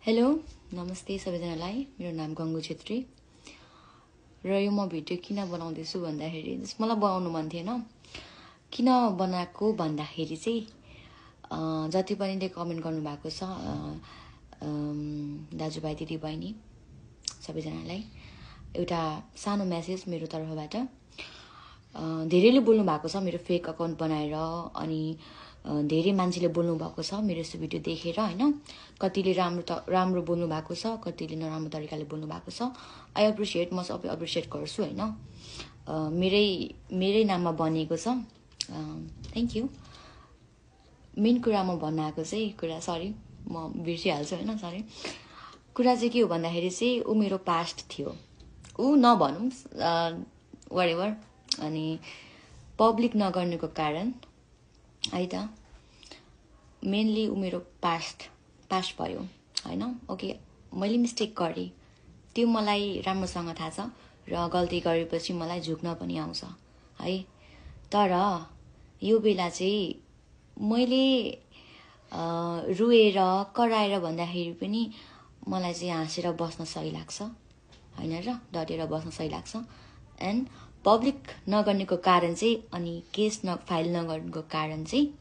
Hello नमस्ते सबैजनालाई। मेरो नाम गंगु छेत्री र यो म भिडियो किन बनाउँदैछु भन्दाखेरि मलाई बनाउनु मन थिएन। किन बनाएको भन्दाखेरि चाहिँ जति पनि कमेन्ट गर्नु भएको छ दाजुभाइ दिदीबहिनी सबैजनालाई एउटा सानो मेसेज मेरो तर्फबाट। धेरैले बोल्नु भएको छ मेरो फेक अकाउन्ट बनाएर, अनि धेरै मान्छेले बोल्नु भएको छ मेरो यस्तो भिडियो देखेर हैन। कतिले राम्रो बोल्नु भएको छ, कतिले नराम्रो तरिकाले बोल्नु भएको छ। आई एप्रिसिएट, म सबै एप्रिसिएट गर्छु हैन। मेरै नाममा बनिएको छ। Thank you. मेन कुरा म भन्न आएको चाहिँ कुरा, सरी म बिर्सिहाल्छु हैन, सरी। कुरा चाहिँ के हो भन्दाखेरि चाहिँ ऊ मेरो पास्ट थियो। ऊ नभनौँ व्हाटएभर। अनि पब्लिक नगर्नुको कारण है त मेनली ऊ मेरो पास्ट भयो हैन। ओके, मैले मिस्टेक गरेँ, त्यो मलाई राम्रोसँग थाहा छ र गल्ती गरेपछि मलाई झुक्न पनि आउँछ है। तर यो बेला चाहिँ मैले रुएर कराएर भन्दाखेरि पनि मलाई चाहिँ हाँसेर बस्न सही लाग्छ हैन र, डटेर बस्न सही लाग्छ। एन्ड पब्लिक नगर्नेको कारण चाहिँ, अनि केस फाइल नगर्नुको कारण चाहिँ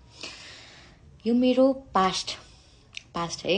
यो मेरो पास्ट है।